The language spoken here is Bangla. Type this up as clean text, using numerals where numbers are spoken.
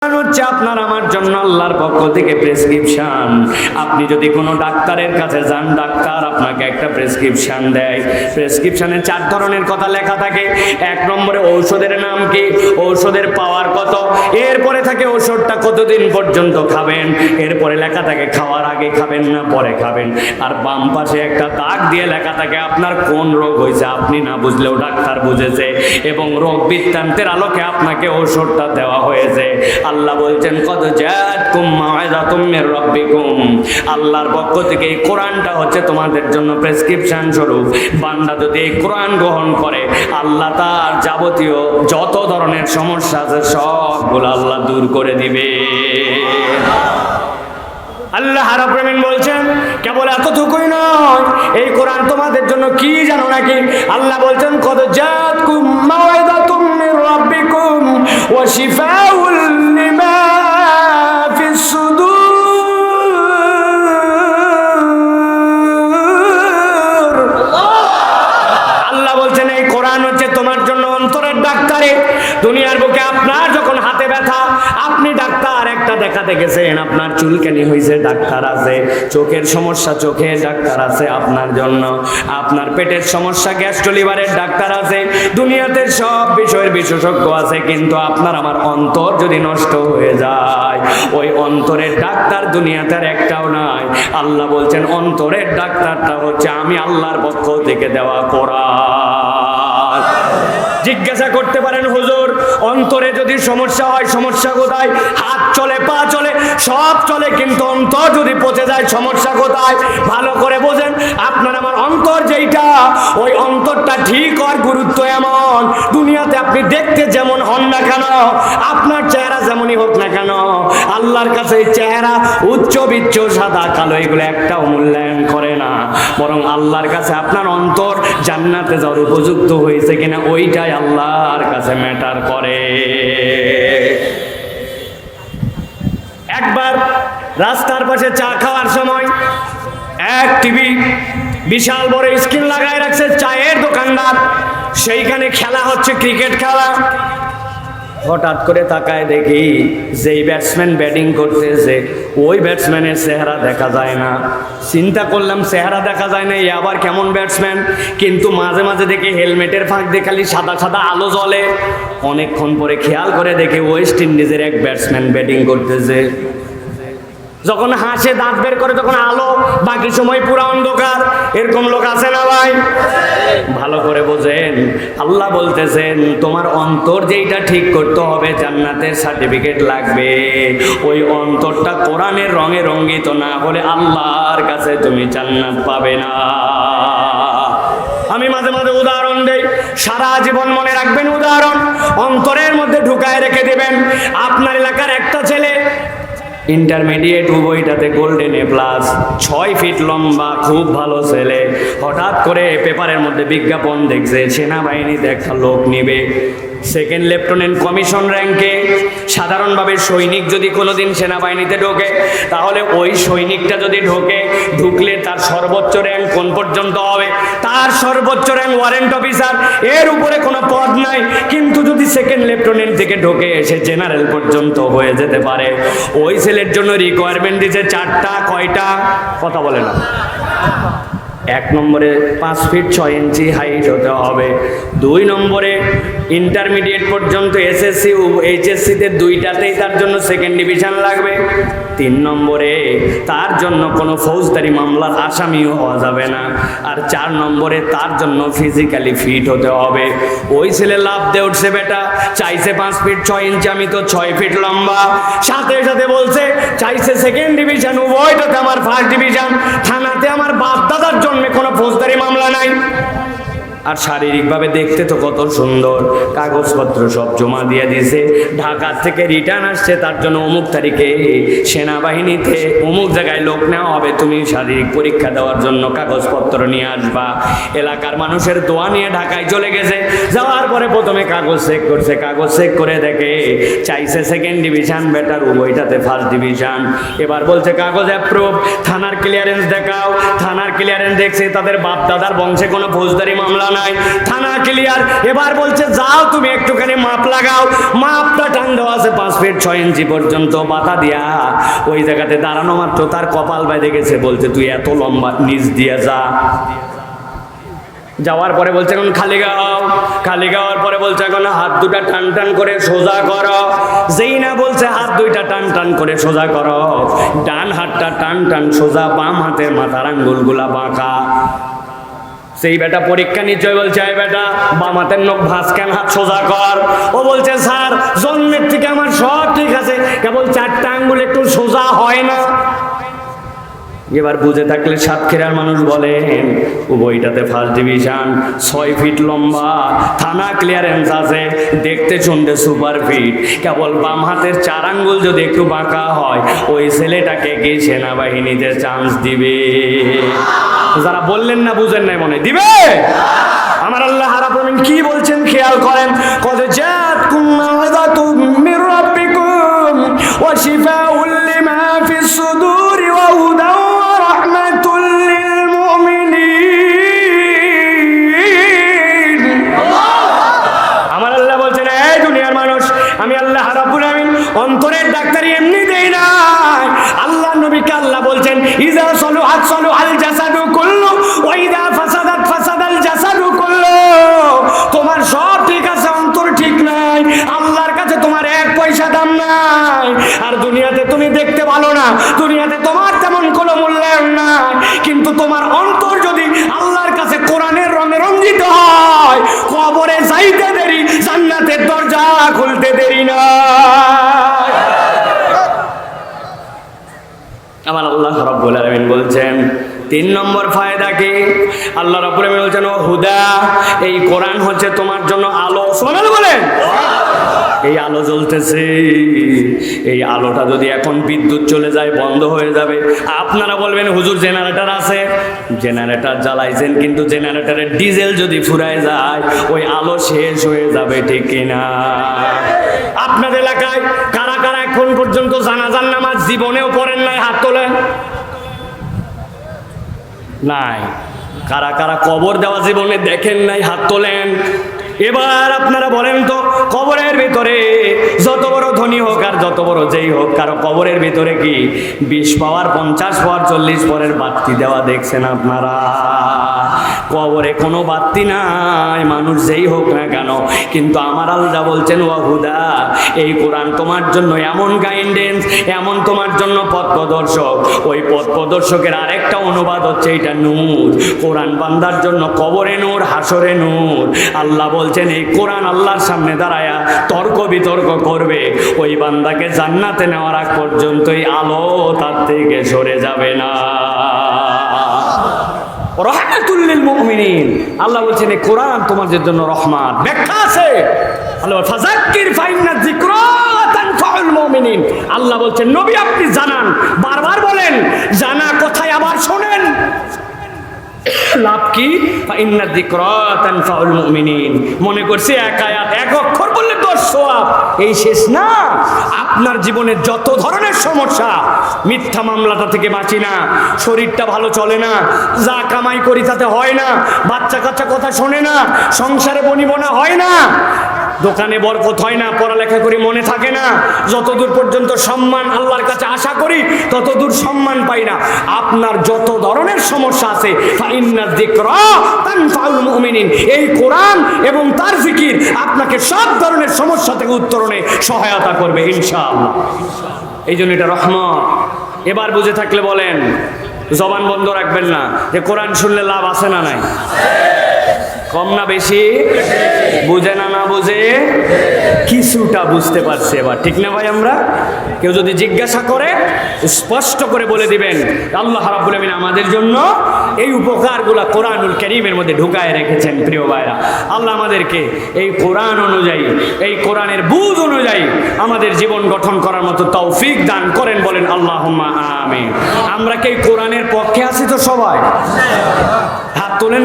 হচ্ছে আপনার আমার জন্য আল্লাহর পক্ষ থেকে প্রেসক্রিপশন। আপনি যদি কোনো ডাক্তারের কাছে যান, ডাক্তার আপনাকে একটা প্রেসক্রিপশন দেয়। প্রেসক্রিপশনে 4 ধরনের কথা লেখা থাকে। 1 নম্বরে ঔষধের নাম কি, ঔষধের পাওয়ার কত, এরপরে থাকে ঔষধটা কতদিন পর্যন্ত খাবেন, এরপরে লেখা থাকে খাওয়ার আগে খাবেন না পরে খাবেন, আর বাম পাশে একটা দাগ দিয়ে লেখা থাকে আপনার কোন রোগ হয়েছে। আপনি না বুঝলেও ডাক্তার বুঝেছে এবং রোগ বৃত্তান্তের আলোকে আপনাকে ঔষধটা দেওয়া হয়েছে। আল্লাহ বলছেন কদ জাআতকুম মাউইযাতুম মির রাব্বিকুম, আল্লাহর পক্ষ থেকে এই কোরআনটা হচ্ছে তোমাদের জন্য প্রেসক্রিপশন স্বরূপ। বান্দা যদি এই কোরআন গ্রহণ করে, আল্লাহ তার যাবতীয় যত ধরনের সমস্যা আছে সবগুলো আল্লাহ দূর করে দিবে। আল্লাহ রাব্বুল আলামিন বলছেন কেবল এতটুকুই নয়, এই কোরআন তোমাদের জন্য কি জানো নাকি? আল্লাহ বলছেন কদ জাআতকুম মাউইযাতুম মির রাব্বিকুম ওয়া শিফাউল লিমা ফিস সুদূর। আল্লাহ বলছেন এই কোরআন হচ্ছে তোমার জন্য অন্তরের ডাক্তারে। দুনিয়ার বুকে আপনার যখন হাতে ব্যথা, আপনি ডাক্তার একটা দেখাতে গেছেন, আপনার চুলকানি হয়েছে, ডাক্তার আছে। চোখের সমস্যা, চোখের ডাক্তার আছে আপনার জন্য। আপনার পেটের সমস্যা, গ্যাস্ট্রোলিভারের ডাক্তার আছে। দুনিয়াতে সব বিষয়ের বিশেষজ্ঞ আছে, কিন্তু আপনার আমার অন্তর যদি নষ্ট হয়ে যায়, ওই অন্তরের ডাক্তার দুনিয়াতে আর একটাও নাই। আল্লাহ বলছেন অন্তরের ডাক্তারটা হচ্ছে আমি আল্লাহর পক্ষ থেকে দেওয়া কোরআন। জিজ্ঞাসা করতে পারেন হুজুর, অন্তরে যদি সমস্যা হয় সমস্যা কোথায়? হাত চলে, পা চলে, সব চলে, কিন্তু অন্তর যদি পচে যায় সমস্যা কোথায়? ভালো করে বোঝেন, আপনার আমার অন্তর যেইটা, ওই অন্তরটা ঠিক হওয়ার গুরুত্ব এমন, দুনিয়াতে আপনি দেখতে যেমন হন না কেন, আপনার চেহারা যেমনই হোক না কেন, আল্লাহর কাছে এই চেহারা উচ্চ বিচ্চ সাদা কালো এগুলো একটাও মূল্যায়ন করে না। বরং আল্লাহর কাছে আপনার অন্তর জান্নাতে যাওয়ার উপযুক্ত হয়েছে কিনা ওইটাই আল্লাহর কাছে ম্যাটার করে। একবার রাস্তার পাশে চা খাওয়ার সময় এক টিভি বিশাল বড় স্ক্রিন লাগায় রাখছে চায়ের দোকানদার, সেইখানে খেলা হচ্ছে, ক্রিকেট খেলা। হঠাৎ করে তাকায় দেখি যেই ব্যাটসম্যান ব্যাটিং করতেছে ওই ব্যাটসম্যানের চেহারা দেখা যায় না। চিন্তা করলাম চেহারা দেখা যায় না, এই আবার কেমন ব্যাটসম্যান? কিন্তু মাঝে মাঝে দেখি হেলমেটের ফাঁক দিয়ে খালি সাদা সাদা আলো জ্বলে। অনেকক্ষণ পরে খেয়াল করে দেখি ওয়েস্ট ইন্ডিজের এক ব্যাটসম্যান ব্যাটিং করতেছে। যখন হাসে দাঁত বের করে তখন আলো, বাকি সময় পুরো অন্ধকার। এরকম লোক আছে না ভাই? ভালো করে বোঝেন, আল্লাহ বলতেছেন তোমার অন্তর যেইটা ঠিক করতে হবে, জান্নাতের সার্টিফিকেট লাগবে, ওই অন্তরটা কোরআনের রঙে রঙ্গিত না হলে আল্লাহর কাছে তুমি জান্নাত পাবে না। আমি মাঝে মাঝে উদাহরণ দেই, সারা জীবন মনে রাখবেন উদাহরণ, অন্তরের মধ্যে ঢুকায় রেখে দেবেন। আপনার এলাকার একটা ছেলে ইন্টারমিডিয়েট উভয়টাতে গোল্ডেন এ প্লাস, 6 ফিট লম্বা, খুব ভালো ছেলে। হঠাৎ করে পেপারের মধ্যে বিজ্ঞাপন দেখছে সেনাবাহিনীতে একটা লোক নিবে, 2nd লেফটেন্যান্ট কমিশন র্যাঙ্কে। সাধারণভাবে সৈনিক যদি কোনোদিন সেনাবাহিনীতে ঢোকে, তাহলে ওই সৈনিকটা যদি ঢুকলে তার সর্বোচ্চ র্যাঙ্ক কোন পর্যন্ত হবে? তার সর্বোচ্চ র্যাঙ্ক ওয়ারেন্ট অফিসার, এর উপরে কোনো পদ নাই। কিন্তু যদি 2nd লেফটেন্যান্ট থেকে ঢোকে, সে জেনারেল পর্যন্ত হয়ে যেতে পারে। ওই ছেলের জন্য রিকোয়ারমেন্ট দিচ্ছে 4টা, কয়টা? কথা বলে না। 1 নম্বরে 5 ফিট 6 ইঞ্চি হাইট হতে হবে। 2 নম্বরে ইন্টারমিডিয়েট পর্যন্ত এসএসসি এইচএসসিতে 2টাতেই তার জন্য 2nd ডিভিশন লাগবে। 3 নম্বরে তার জন্য কোনো ফৌজদারি মামলার আসামিও হওয়া যাবে না। আর 4 নম্বরে তার জন্য ফিজিক্যালি ফিট হতে হবে। ওই ছেলে লাভ দিয়ে উঠছে, বেটা চাইছে 5 ফিট 6 ইঞ্চি, আমি তো 6 ফিট লম্বা। সাথে সাথে বলছে চাইছে 2nd ডিভিশন, উভয়টাতে আমার 1st ডিভিশন। থানাতে আমার বাপ দাদার জন্য কোনো ফৌজদারি মামলা নাই। আর শারীরিকভাবে দেখতে তো কত সুন্দর, কাগজপত্র সব জমা দিয়ে দিয়েছে, ঢাকা থেকে রিটার্ন আসছে, তার জন্য অমুক তারিখে সেনাবাহিনীতে অমুক জায়গায় লোক নেওয়া হবে, তুমি শারীরিক পরীক্ষা দেওয়ার জন্য কাগজপত্র নিয়ে আসবা। এলাকার মানুষের দোয়া নিয়ে ঢাকায় চলে গেছে। যাওয়ার পরে প্রথমে কাগজ চেক করছে, কাগজ চেক করে দেখে চাইছে 2nd division, better উভয়টাতে 1st division. এবার বলছে কাগজ অ্যাপ্রুভ, থানার ক্লিয়ারেন্স দেখাও। থানার ক্লিয়ারেন্স দেখছে তাদের বাপ দাদার বংশে কোনো ফৌজদারি মামলা নাই, থানা ক্লিয়ার। এবার বলছে যাও তুমি একটুখানি মাপ লাগাও। মাপটা টান দেওয়া আছে 5 ফিট 6 ইঞ্চি পর্যন্ত বাতা দিয়া। ওই জায়গাতে দাঁড়ানো মাত্র তার কপাল বেঁধে গেছে। বলছে তুই এত লম্বা, নিচ দিয়ে যা। যাওয়ার পরে বলছে এখন খালি গাও। খালি গাওয়ার পরে বলছে এখন হাত দুটা টান টান করে সোজা করো। যেই না বলছে হাত দুইটা টান টান করে সোজা করো, ডান হাতটা টান টান সোজা, বাম হাতের মাথার আঙ্গুলগুলা বাঁকা। সেই বেটা পরীক্ষা নিশ্চয় বলছে এই বেটা বাম হাতের নখ ভাঁজ কেন, হাত সোজা কর। ও বলছে স্যার জন্মের থেকে আমার সব ঠিক আছে, কেবল 4টা আঙ্গুল একটু সোজা হয় না। এবার বুঝে থাকলে সাতক্ষীরার মানুষ বলেন উভয়টাতে ফার্স্ট ডিভিশন, 6 ফিট লম্বা, থানা ক্লিয়ারেন্স আছে, দেখতে শুনতে সুপার ফিট। কেবল বাম হাতের 4 আঙ্গুল যদি একটু বাঁকা হয়, ওই ছেলেটাকে কি সেনাবাহিনীতে চান্স দিবে? যারা বললেন না বুঝেন নাই মনে দিবে। আমার আল্লাহ রাব্বুল আলামিন কি বলছেন খেয়াল করেন। কদ জাআতকুম মাউযাতুম মির রাব্বিকুম ওয়া শিফাউল লিমা ফিস সুদুরি ওয়া হুদাও ওয়া রাহমাতুল লিল মুমিনিন। আমার আল্লাহ বলছেন এই দুনিয়ার মানুষ, আমি আল্লাহ রাব্বুল আলামিন অন্তরের ডাক্তারি এমনি দেই না। আল্লাহ নবীকে আল্লাহ বলছেন ইজা সালুহাত সালুহাল জাসাদু কুল্লু ওয়া ইজা ফাসাদাত ফাসাদাল জাসাদু কুল্লু। তোমার সব ঠিক আছে, অন্তর ঠিক নাই, আল্লাহর কাছে তোমার 1 পয়সা দাম নাই। আর দুনিয়াতে তুমি দেখতে ভালো না, দুনিয়াতে তোমার তেমন কোনো মূল্যায়ন নাই, কিন্তু তোমার অন্তর যদি আল্লাহর কাছে কোরআনের রঙে রঞ্জিত হয়, কবরে যাইতে দেরি, জান্নাতের দরজা খুলতে দেরি না। আমার আল্লাহ রাব্বুল আলামিন বলছেন 3 নম্বর ফায়দা কি? আল্লাহ রাব্বুল আলামিন বলছেন ও হুদা, এই কোরআন হচ্ছে তোমার জন্য আলো। সুবহানাল্লাহ বলেন। এই আলো জ্বলতেছে, এই আলোটা যদি এখন বিদ্যুৎ চলে যায় বন্ধ হয়ে যাবে। আপনারা বলবেন হুজুর জেনারেটর আছে, জেনারেটর জ্বালাইছেন কিন্তু জেনারেটরের ডিজেল যদি ফুরায় যায় ওই আলো শেষ হয়ে যাবে, ঠিক কিনা? আপনাদের এলাকায় কারা কারা এখন পর্যন্ত জানাজার নামাজ জীবনেও পড়েন নাই? হাত তোলেন। নাই। কারা কারা কবর দেওয়া জীবনে দেখেন নাই? হাত তোলেন। এবার আপনারা বলেন তো, কবরের ভিতরে যত বড় ধনী হোক আর যত বড় যেই হোক, কারো কবরের ভিতরে কি 20 পাওয়ার 50 পাওয়ার 40 পাওয়ারের বাতি দেওয়া দেখছেন আপনারা? কবরে কোনো বাতি নাই, মানুষ যেই হোক না কেন। কিন্তু আমার আল্লাহ বলছেন ওয়া হুদা, এই কোরআন তোমার জন্য এমন গাইডেন্স, এমন তোমার জন্য পথ প্রদর্শক। ওই পথ প্রদর্শকের আরেকটা অনুবাদ হচ্ছে এটা নূর। কোরআন বান্দার জন্য কবরে নূর, হাসরে নূর। আল্লাহ বলছেন এই কোরআন আল্লাহর সামনে দাঁড়ায়া তর্ক বিতর্ক করবে, ওই বান্দাকে জান্নাতে নেওয়ার আগ পর্যন্ত এই আলো তার থেকে সরে যাবে না। রাহমাতুল লিল মুমিনিন। আল্লাহ বলছেন এই কোরআন তোমাদের জন্য রহমত। ব্যাখ্যা আছে, আল্লাহ ফাযাক্কির ফাইন্না যিকরা তানফাউল মুমিনিন। আল্লাহ বলছেন নবী আপনি জানান, বারবার বলেন, জানা কথায় আবার শোনেন। লাভ কি? ফাইন্না যিকরা তানফাউল মুমিনিন। মনে করছে এক আয়াত 1 অক্ষর বললে 10 সওয়াব, এই শেষ না। আপনার জীবনে যত ধরনের সমস্যা, মিথ্যা মামলাটা থেকে বাঁচি না, শরীরটা ভালো চলে না, যা কামাই করি তাতে হয় না, বাচ্চা কাচ্চা কথা শোনে না, সংসারে বনিবনা হয় না, দোকানে বরকত হয় না, পড়ালেখা করি মনে থাকে না, যতদূর পর্যন্ত সম্মান আল্লাহর কাছে আশা করি ততদূর সম্মান পাই না। আপনার যত ধরনের সমস্যা আছে, ফাইন্না যিকরা তানফাউল মুমিনিন, এই কোরআন এবং তার জিকির আপনাকে সব ধরনের সমস্যা থেকে উত্তরণে সহায়তা করবে ইনশাআল্লাহ। এই জন্য এটা রহমত। এবার বুঝে থাকলে বলেন, জবান বন্ধ রাখবেন না, যে কোরআন শুনলে লাভ আছে না নাই? কম না বেশি? বুঝে না না বুঝে? কিছুটা বুঝতে পারছে এবার, ঠিক না ভাই? আমরা কেউ যদি জিজ্ঞাসা করে স্পষ্ট করে বলে দিবেন আল্লাহ রাব্বুল আমিন আমাদের জন্য এই উপকারগুলা কোরআনুল কারীমের মধ্যে ঢুকায় রেখেছেন। প্রিয় ভাইরা, আল্লাহ আমাদেরকে এই কোরআন অনুযায়ী, এই কোরআনের বুঝ অনুযায়ী আমাদের জীবন গঠন করার মতো তৌফিক দান করেন, বলেন আল্লাহুম্মা আমিন। আমরা কি এই কোরআনের পক্ষে আছি তো সবাই? হাত তোলেন।